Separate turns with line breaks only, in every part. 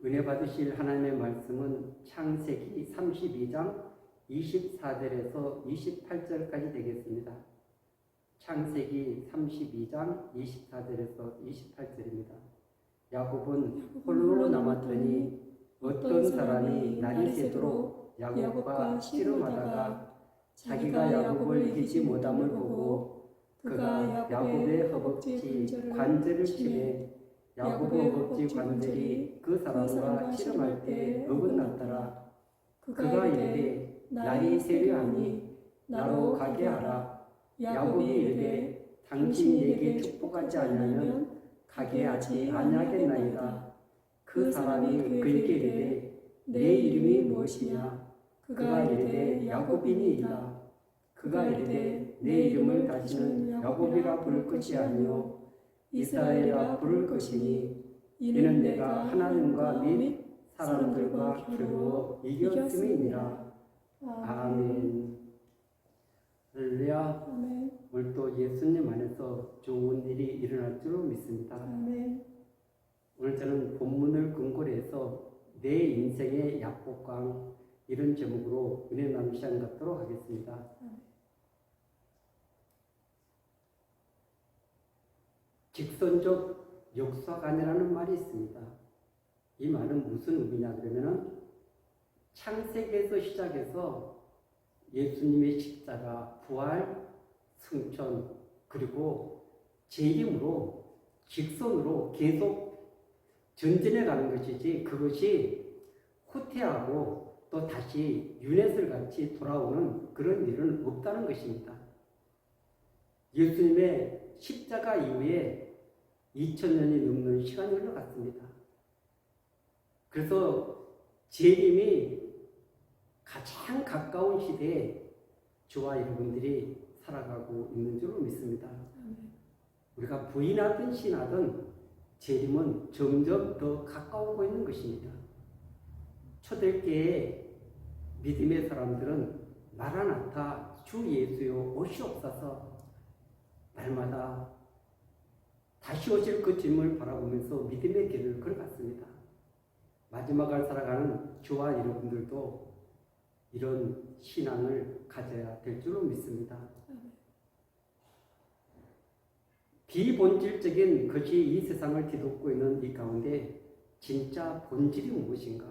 은혜 받으실 하나님의 말씀은 창세기 32장 24절에서 28절까지 되겠습니다. 창세기 32장 24절에서 28절입니다. 야곱은 홀로 남았더니 어떤 사람이 날이 새도록 야곱과 씨름하다가 자기가 야곱을 이기지 못함을 보고 그가 야곱의 허벅지 관절을 치매 야곱의 허벅지 관절이 그 사람과 씨름할 때 어긋났더라. 그가 이르되 날이 세려하니 나로 가게 하라. 야곱이 이르되 당신이 내게 축복하지 않으면 가게 하지 아니하겠나이다. 그 사람이 그에게 이르되 내 이름이 무엇이냐? 그가 이르되 야곱이니이다. 그가 이르되 내 이름을 다시는 야곱이라 부를 것이 아니요 이스라엘이라 부를 것이니 이는 내가 하나님과 및 사람들과 겨루어 이겼음이니라. 아멘. 할렐루야. 오늘 또 예수님 안에서 좋은 일이 일어날 줄 믿습니다.
아멘.
오늘 저는 본문을 근거로 해서 내 인생의 약복강 이런 제목으로 은혜 나눔 시간 갖도록 하겠습니다. 직선적 역사관이라는 말이 있습니다. 이 말은 무슨 의미냐 그러면은 창세기에서 시작해서 예수님의 십자가, 부활, 승천 그리고 재림으로 직선으로 계속 전진해 가는 것이지 그것이 후퇴하고 또 다시 유네슬 같이 돌아오는 그런 일은 없다는 것입니다. 예수님의 십자가 이후에 2000년이 넘는 시간이 흘러갔습니다. 그래서 재림이 가장 가까운 시대에 저와 여러분들이 살아가고 있는 줄 믿습니다. 우리가 부인하든 신하든 재림은 점점 더 가까워오고 있는 것입니다. 초대교회의 믿음의 사람들은 마라나타 주 예수여 오시옵소서 날마다 다시 오실 그 주님을 바라보면서 믿음의 길을 걸어갔습니다. 마지막을 살아가는 저와 여러분들도 이런 신앙을 가져야 될 줄로 믿습니다. 비본질적인 것이 이 세상을 뒤덮고 있는 이 가운데 진짜 본질이 무엇인가?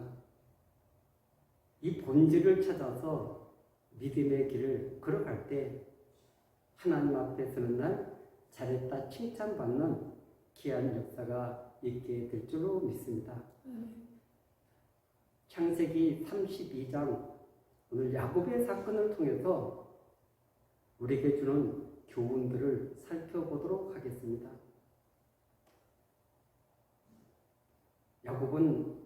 이 본질을 찾아서 믿음의 길을 걸어갈 때 하나님 앞에 서는 날 잘했다 칭찬받는 귀한 역사가 있게 될 줄로 믿습니다. 창세기 32장 오늘 야곱의 사건을 통해서 우리에게 주는 교훈들을 살펴보도록 하겠습니다. 야곱은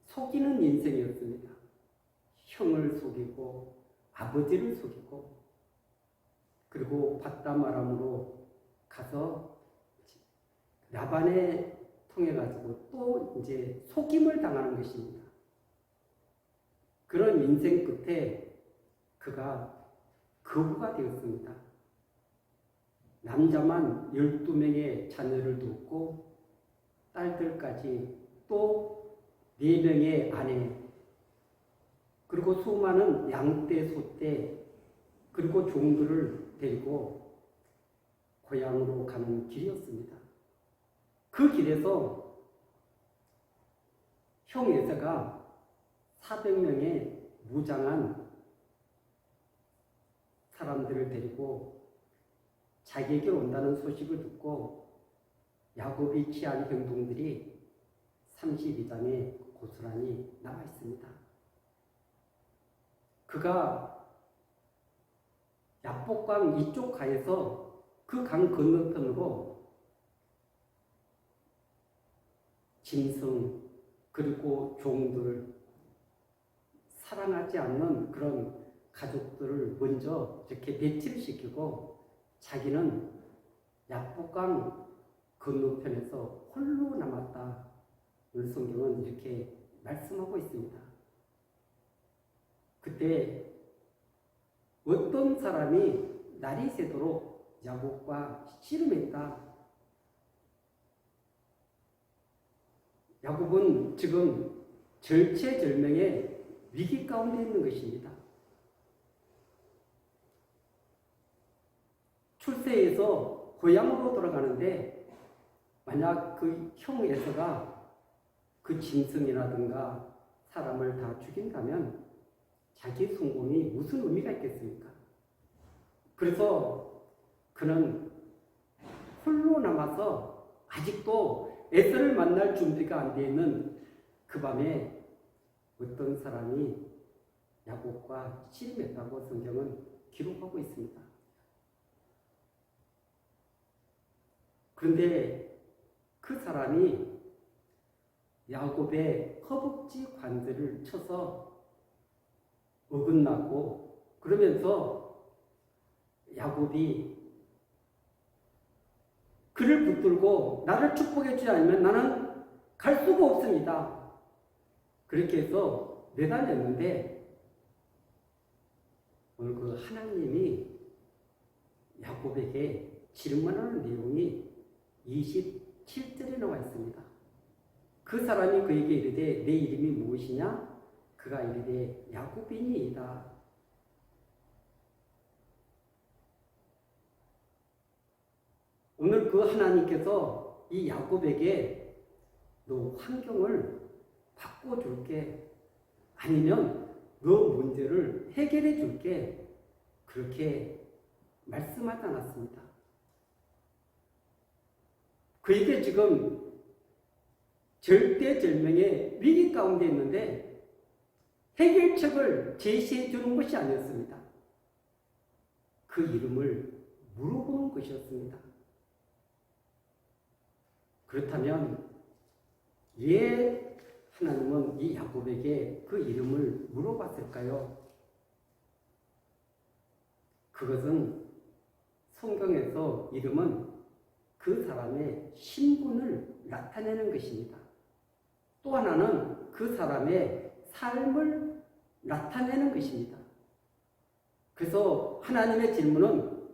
속이는 인생이었습니다. 형을 속이고 아버지를 속이고 그리고 바담 아람으로 가서 라반에 통해 가지고 또 이제 속임을 당하는 것입니다. 그런 인생 끝에 그가 거부가 되었습니다. 남자만 12명의 자녀를 두었고 딸들까지 또 4명의 아내 그리고 수많은 양떼, 소떼 그리고 종들을 데리고 고향으로 가는 길이었습니다. 그 길에서 형 에서가 400명의 무장한 사람들을 데리고 자기에게 온다는 소식을 듣고 야곱이 취한 행동들이 32장에 고스란히 나와 있습니다. 그가 야복강 이쪽 가에서 그 강 건너편으로 짐승 그리고 종들 사랑하지 않는 그런 가족들을 먼저 이렇게 배치시키고 자기는 야복강 건너편에서 홀로 남았다. 오늘 성경은 이렇게 말씀하고 있습니다. 그때 어떤 사람이 날이 새도록 야곱과 씨름했다. 야곱은 지금 절체절명의 위기 가운데 있는 것입니다. 출세해서 고향으로 돌아가는데 만약 그 형 에서가 그 짐승이라든가 사람을 다 죽인다면 자기 성공이 무슨 의미가 있겠습니까? 그래서 그는 홀로 남아서 아직도 에서를 만날 준비가 안 되어 있는 그 밤에 어떤 사람이 야곱과 씨름했다고 성경은 기록하고 있습니다. 그런데 그 사람이 야곱의 허벅지 관절을 쳐서 어긋나고 그러면서 야곱이 그를 붙들고 나를 축복해 주지 않으면 나는 갈 수가 없습니다. 그렇게 해서 매달렸는데 오늘 그 하나님이 야곱에게 질문하는 내용이 27절에 나와 있습니다. 그 사람이 그에게 이르되 내 이름이 무엇이냐? 그가 이르되 야곱이니이다. 오늘 그 하나님께서 이 야곱에게 너 환경을 바꿔줄게, 아니면 너 문제를 해결해 줄게, 그렇게 말씀하지 않았습니다. 그에게 지금 절대절명의 위기 가운데 있는데 해결책을 제시해 주는 것이 아니었습니다. 그 이름을 물어보는 것이었습니다. 그렇다면 왜 하나님은 이 야곱에게 그 이름을 물어봤을까요? 그것은 성경에서 이름은 그 사람의 신분을 나타내는 것입니다. 또 하나는 그 사람의 삶을 나타내는 것입니다. 그래서 하나님의 질문은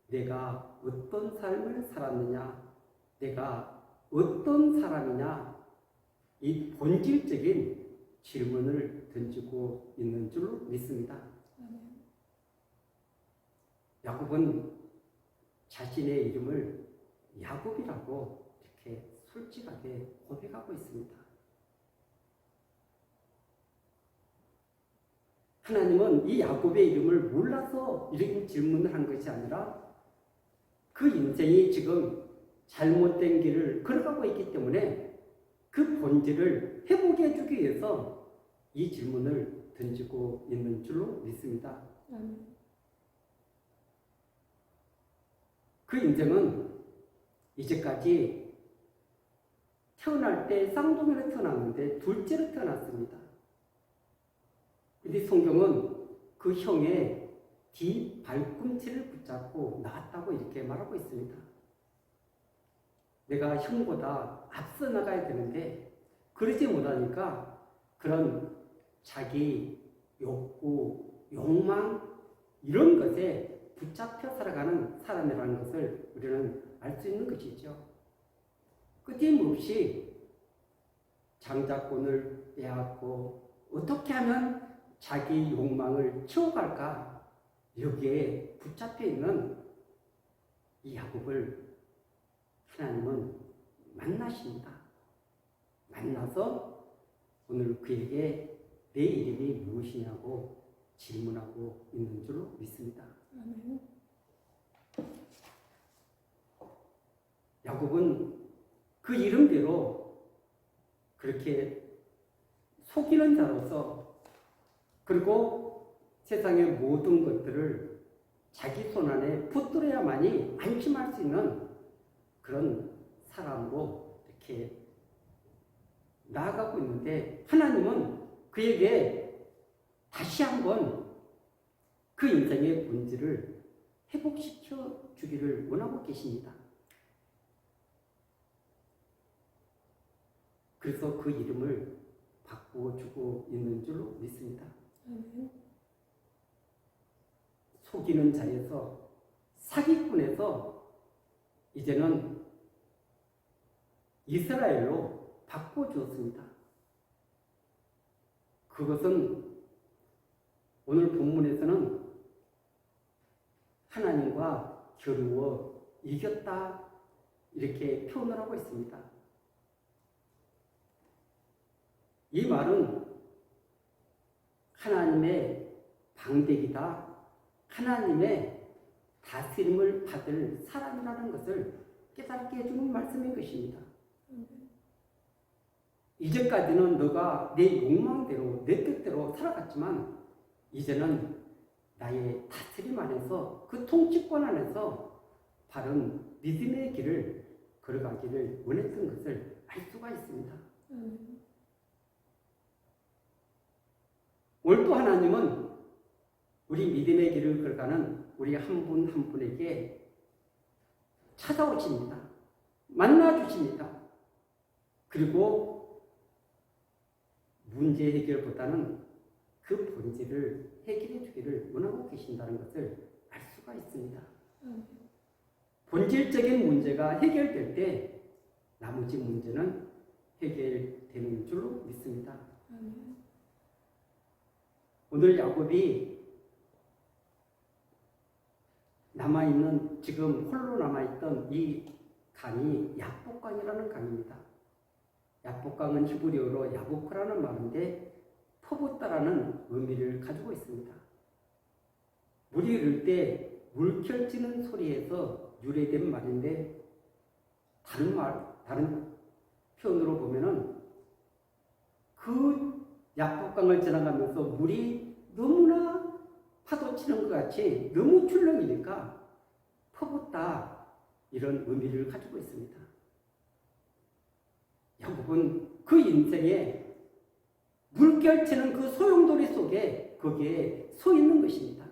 내가 어떤 삶을 살았느냐, 내가 어떤 사람이냐, 이 본질적인 질문을 던지고 있는 줄로 믿습니다. 야곱은 자신의 이름을 야곱이라고 이렇게 솔직하게 고백하고 있습니다. 하나님은 이 야곱의 이름을 몰라서 이런 질문을 한 것이 아니라 그 인생이 지금 잘못된 길을 걸어가고 있기 때문에 그 본질을 회복해 주기 위해서 이 질문을 던지고 있는 줄로 믿습니다. 그 인생은 이제까지 태어날 때 쌍둥이로 태어났는데 둘째로 태어났습니다. 그런데 성경은 그 형의 뒤 발꿈치를 붙잡고 낳았다고 이렇게 말하고 있습니다. 내가 형보다 앞서 나가야 되는데 그러지 못하니까 그런 자기 욕구, 욕망 이런 것에 붙잡혀 살아가는 사람이라는 것을 우리는 알 수 있는 것이죠. 끊임없이 장자권을 빼앗고 어떻게 하면 자기 욕망을 채워갈까, 여기에 붙잡혀 있는 이 야곱을 하나님은 만나십니다. 만나서 오늘 그에게 내 이름이 무엇이냐고 질문하고 있는 줄로 믿습니다. 야곱은 그 이름대로 그렇게 속이는 자로서, 그리고 세상의 모든 것들을 자기 손 안에 붙들어야만이 안심할 수 있는 그런 사람으로 이렇게 나아가고 있는데, 하나님은 그에게 다시 한번 그 인생의 본질을 회복시켜 주기를 원하고 계십니다. 그래서 그 이름을 바꿔주고 있는 줄로 믿습니다. 속이는 자에서, 사기꾼에서 이제는 이스라엘로 바꿔주었습니다. 그것은 오늘 본문에서는 하나님과 겨루어 이겼다 이렇게 표현을 하고 있습니다. 이 말은 하나님의 방백이다, 하나님의 다스림을 받을 사람이라는 것을 깨닫게 해주는 말씀인 것입니다. 이제까지는 너가 내 욕망대로 내 뜻대로 살아갔지만 이제는 나의 다스림 안에서 그 통치권 안에서 바른 믿음의 길을 걸어가기를 원했던 것을 알 수가 있습니다. 오늘 또 하나님은 우리 믿음의 길을 걸어가는 우리 한 분 한 분에게 찾아오십니다. 만나주십니다. 그리고 문제 해결보다는 그 본질을 해결해 주기를 원하고 계신다는 것을 알 수가 있습니다. 본질적인 문제가 해결될 때 나머지 문제는 해결되는 줄로 믿습니다. 오늘 야곱이 남아있는, 지금 홀로 남아있던 이 강이 야복강이라는 강입니다. 야복강은 히브리어로 야보크라는 말인데 퍼붓다라는 의미를 가지고 있습니다. 물이 흐를 때 물결치는 소리에서 유래된 말인데 다른 표현으로 보면은 그 야복강을 지나가면서 물이 너무나 파도 치는 것 같이 너무 출렁이니까 퍼붓다 이런 의미를 가지고 있습니다. 야곱은 그 인생에 물결치는 그 소용돌이 속에 거기에 서 있는 것입니다.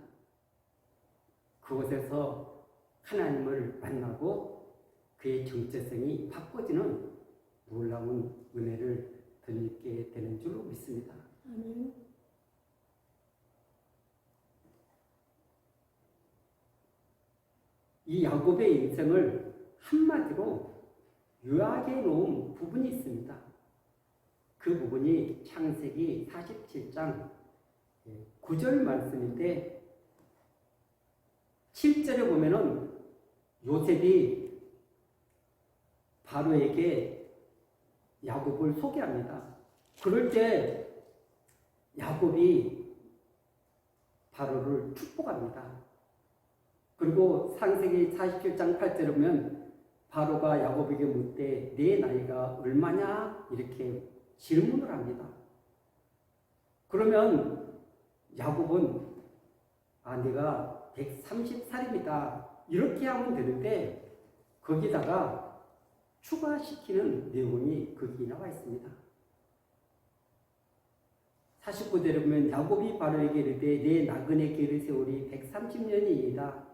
그곳에서 하나님을 만나고 그의 정체성이 바꿔지는 놀라운 은혜를 덧입게 되는 줄로 믿습니다. 이 야곱의 인생을 한마디로 요약해 놓은 부분이 있습니다. 그 부분이 창세기 47장 9절 말씀인데 7절에 보면은 요셉이 바로에게 야곱을 소개합니다. 그럴 때 야곱이 바로를 축복합니다. 그리고 창세기 47장 8절에 보면 바로가 야곱에게 묻되 내 나이가 얼마냐 이렇게 질문을 합니다. 그러면 야곱은 내가 130살입니다 이렇게 하면 되는데 거기다가 추가시키는 내용이 거기 나와 있습니다. 49절에 보면 야곱이 바로에게 이르되 내 나그네 길을 세우리 130년이이다.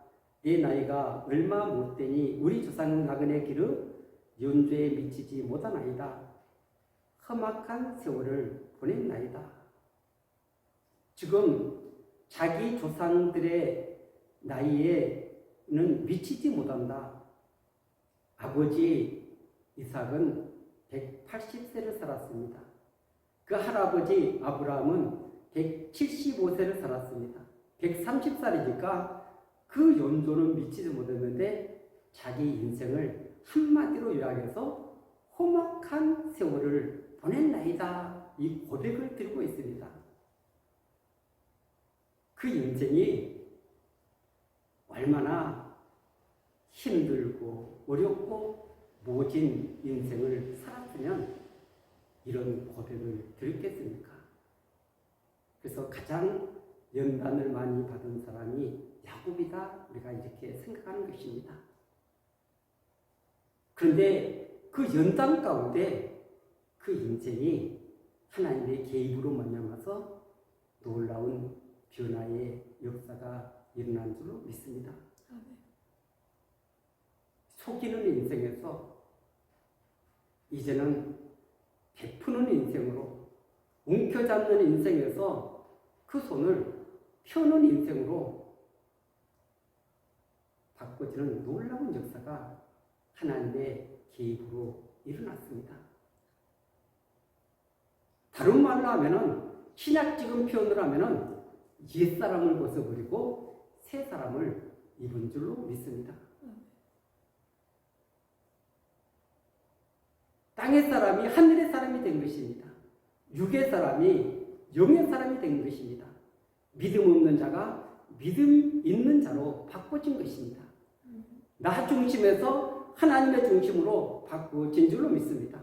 내 나이가 얼마 못되니 우리 조상 나그네 길의 연조에 미치지 못하나이다. 험악한 세월을 보냈나이다. 지금 자기 조상들의 나이에는 미치지 못한다. 아버지 이삭은 180세를 살았습니다. 그 할아버지 아브라함은 175세를 살았습니다. 130살이니까 그 연조는 미치지 못했는데 자기 인생을 한마디로 요약해서 험악한 세월을 보냈나이다. 이 고백을 들고 있습니다. 그 인생이 얼마나 힘들고 어렵고 모진 인생을 살았으면 이런 고백을 들었겠습니까? 그래서 가장 연단을 많이 받은 사람이 야곱이다 우리가 이렇게 생각하는 것입니다. 그런데 그 연단 가운데 그 인생이 하나님의 개입으로 만나서 놀라운 변화의 역사가 일어난 줄로 믿습니다. 속이는 인생에서 이제는 베푸는 인생으로, 움켜잡는 인생에서 그 손을 펴는 인생으로 바꿔지는 놀라운 역사가 하나님의 개입으로 일어났습니다. 다른 말로 하면은 신약적인 표현을 하면은 옛사람을 벗어버리고 새 사람을 입은 줄로 믿습니다. 땅의 사람이 하늘의 사람이 된 것입니다. 육의 사람이 영의 사람이 된 것입니다. 믿음 없는 자가 믿음 있는 자로 바꿔진 것입니다. 나 중심에서 하나님의 중심으로 바꿔진 줄로 믿습니다.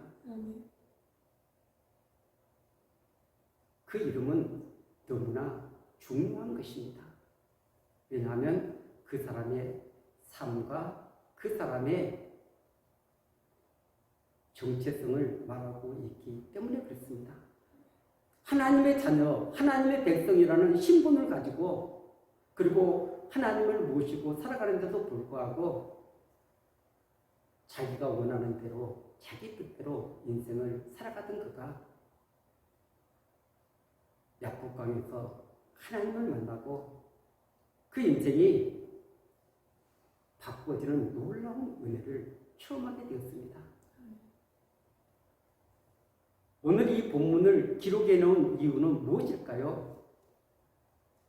그 이름은 너무나 중요한 것입니다. 왜냐하면 그 사람의 삶과 그 사람의 정체성을 말하고 있기 때문에 그렇습니다. 하나님의 자녀, 하나님의 백성이라는 신분을 가지고 그리고 하나님을 모시고 살아가는데도 불구하고 자기가 원하는 대로 자기 뜻대로 인생을 살아가던 그가 약복강에서 하나님을 만나고 그 인생이 바꿔지는 놀라운 은혜를 체험하게 되었습니다. 오늘 이 본문을 기록해 놓은 이유는 무엇일까요?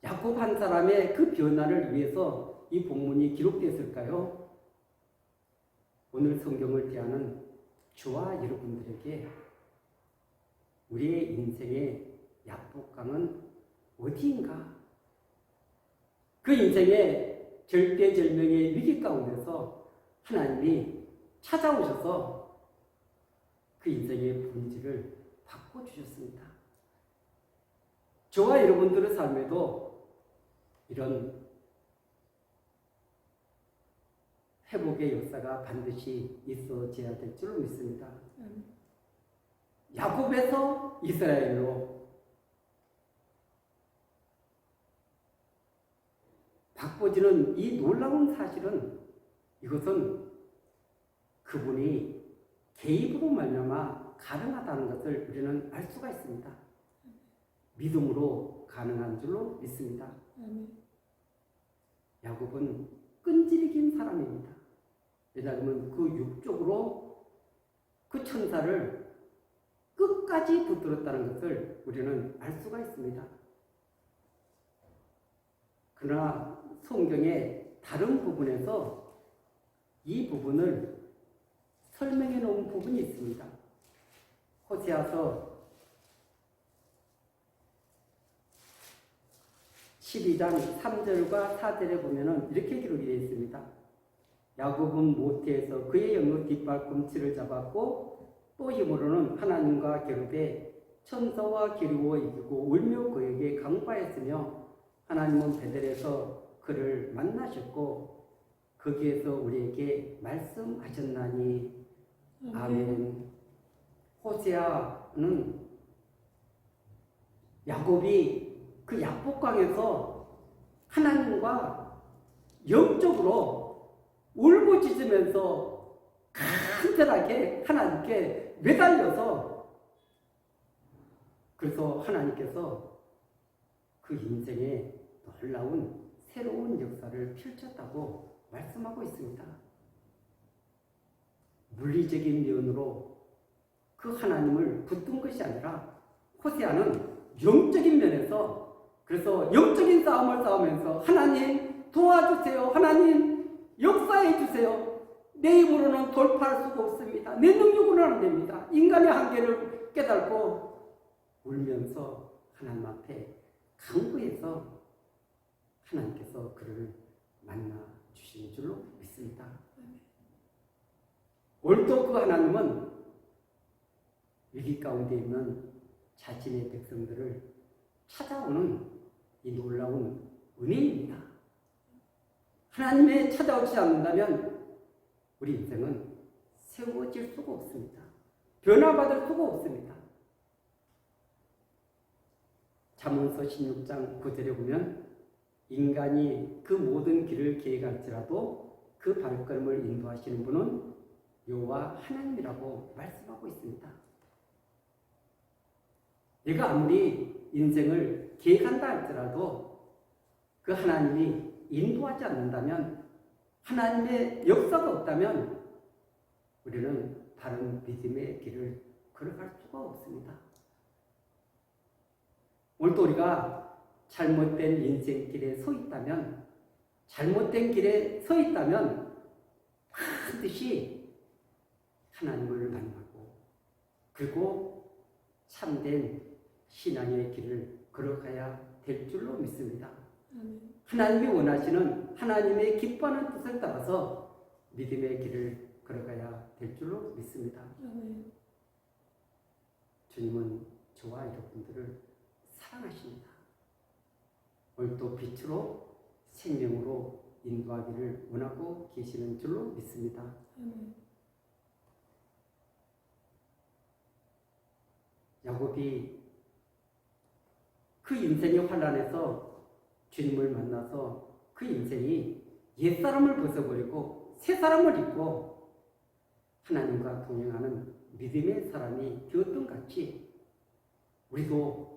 야곱 한 사람의 그 변화를 위해서 이 본문이 기록되었을까요? 오늘 성경을 대하는 저와 여러분들에게 우리의 인생의 약복강은 어디인가? 그 인생의 절대절명의 위기 가운데서 하나님이 찾아오셔서 그 인생의 본질을 바꿔주셨습니다. 저와 여러분들의 삶에도 이런 회복의 역사가 반드시 있어져야 될 줄로 믿습니다. 야곱에서 이스라엘로 바꿔지는 이 놀라운 사실은 이것은 그분이 개입으로 말미암아 가능하다는 것을 우리는 알 수가 있습니다. 믿음으로 가능한 줄로 믿습니다. 야곱은 끈질긴 사람입니다. 왜냐하면 그 육적으로 그 천사를 끝까지 붙들었다는 것을 우리는 알 수가 있습니다. 그러나 성경의 다른 부분에서 이 부분을 설명해 놓은 부분이 있습니다. 호세아서 12장 3절과 4절에 보면 이렇게 기록이 되어 있습니다. 야곱은 모태에서 그의 영의 뒷발꿈치를 잡았고 또 힘으로는 하나님과 겨루되 천사와 기르고 이기고 울며 그에게 강파했으며 하나님은 베델에서 그를 만나셨고 거기에서 우리에게 말씀하셨나니 아멘. 호세아는 야곱이 그 약복강에서 하나님과 영적으로 울부짖으면서 간절하게 하나님께 매달려서 그래서 하나님께서 그 인생에 놀라운 새로운 역사를 펼쳤다고 말씀하고 있습니다. 물리적인 면으로 그 하나님을 붙든 것이 아니라 호세아는 영적인 면에서 그래서 영적인 싸움을 싸우면서 하나님 도와주세요. 하나님 역사해 주세요. 내 힘으로는 돌파할 수가 없습니다. 내 능력으로는 안 됩니다. 인간의 한계를 깨닫고 울면서 하나님 앞에 간구해서 하나님께서 그를 만나 주신 줄로 믿습니다. 오늘도 그 하나님은 위기 가운데 있는 자신의 백성들을 찾아오는 이 놀라운 은혜입니다. 하나님의 찾아오지 않는다면 우리 인생은 세워질 수가 없습니다. 변화받을 수가 없습니다. 잠언서 16장 9절에 보면 인간이 그 모든 길을 계획할지라도 그 발걸음을 인도하시는 분은 여호와 하나님이라고 말씀하고 있습니다. 내가 아무리 인생을 계획한다 할지라도 그 하나님이 인도하지 않는다면 하나님의 역사가 없다면 우리는 바른 믿음의 길을 걸어갈 수가 없습니다. 오늘도 우리가 잘못된 인생길에 서 있다면, 잘못된 길에 서 있다면 반드시 하나님을 만나고 그리고 참된 신앙의 길을 걸어가야 될 줄로 믿습니다. 하나님이 원하시는, 하나님의 기뻐하는 뜻을 따라서 믿음의 길을 걸어가야 될 줄로 믿습니다. 주님은 저와 여러분들을 사랑하십니다. 오늘도 빛으로 생명으로 인도하기를 원하고 계시는 줄로 믿습니다. 야곱이 그 인생의 환란에서 주님을 만나서 그 인생이 옛사람을 벗어버리고 새사람을 입고 하나님과 동행하는 믿음의 사람이 되었던 같이 우리도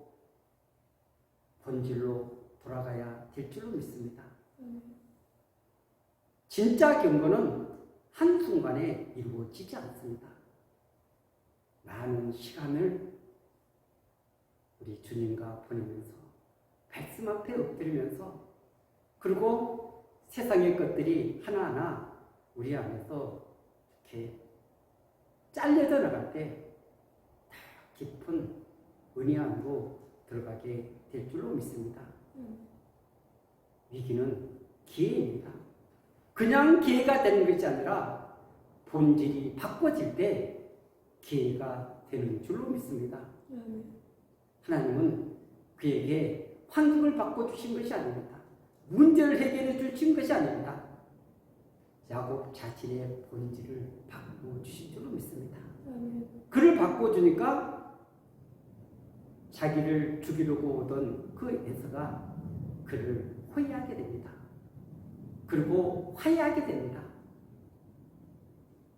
본질로 돌아가야 될 줄로 믿습니다. 진짜 경건은 한순간에 이루어지지 않습니다. 많은 시간을 우리 주님과 보내면서 말씀 앞에 엎드리면서 그리고 세상의 것들이 하나하나 우리 안에서 이렇게 잘려져 나갈 때 다 깊은 은혜 안으로 들어가게 될 줄로 믿습니다. 위기는 기회입니다. 그냥 기회가 되는 것이 아니라 본질이 바꿔질 때 기회가 되는 줄로 믿습니다. 하나님은 그에게 환경을 바꿔주신 것이 아닙니다. 문제를 해결해 주신 것이 아닙니다. 야곱 자신의 본질을 바꿔주신 줄로 믿습니다. 그를 바꿔주니까 자기를 죽이려고 오던 그 에서가 그를 회개하게 됩니다. 그리고 화해하게 됩니다.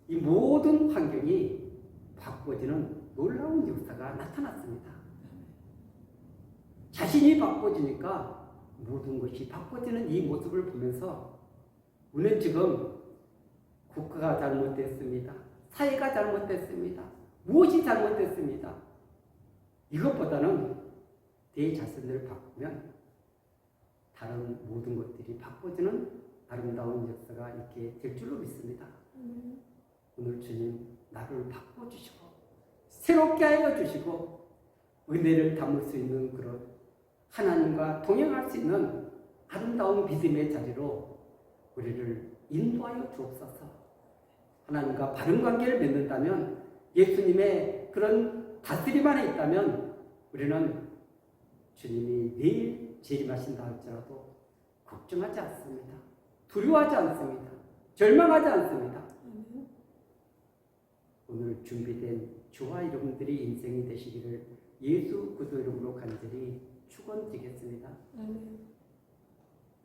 이 모든 환경이 바꿔지는 놀라운 역사가 나타났습니다. 자신이 바꿔지니까 모든 것이 바꿔지는 이 모습을 보면서 우리는 지금 국가가 잘못됐습니다. 사회가 잘못됐습니다. 무엇이 잘못됐습니다. 이것보다는 내 자신을 바꾸면 다른 모든 것들이 바꿔지는 아름다운 역사가 있게 될 줄로 믿습니다. 오늘 주님 나를 바꿔주시고 새롭게 하여 주시고 은혜를 담을 수 있는 그런 하나님과 동행할 수 있는 아름다운 믿음의 자리로 우리를 인도하여 주옵소서. 하나님과 바른 관계를 맺는다면, 예수님의 그런 다스림 안에 있다면 우리는 주님이 내일 재림하신다 할지라도 걱정하지 않습니다. 두려워하지 않습니다. 절망하지 않습니다. 오늘 준비된 저와 여러분들이 인생이 되시기를 예수 그리스도 이름으로 간절히 축원드리겠습니다.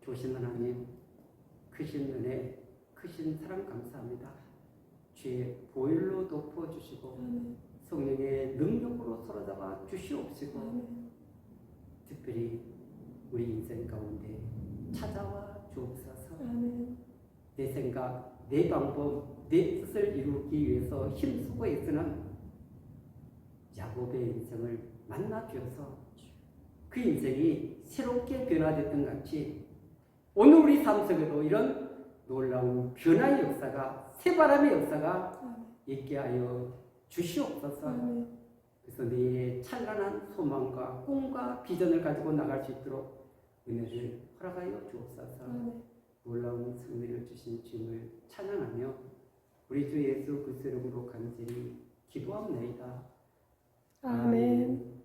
조신 하나님, 크신 은혜, 크신 사랑 감사합니다. 주의 보혈로 덮어주시고 성령의 능력으로 사로잡아 주시옵시고 특별히 우리 인생 가운데 찾아와 주옵소서. 내 생각, 내 방법, 내 뜻을 이루기 위해서 힘쓰고 애쓰는 야곱의 인생을 만나 주어서 그 인생이 새롭게 변화됐던 같이 오늘 우리 삶 속에도 이런 놀라운 변화의 역사가, 새바람의 역사가 있게 하여 주시옵소서. 그래서 내일의 찬란한 소망과 꿈과 비전을 가지고 나갈 수 있도록 은혜를 허락하여 주옵소서. 놀라운 승리를 주신 주님을 찬양하며 우리 주 예수 그리스도 이름으로 간절히 기도합니다.
아멘.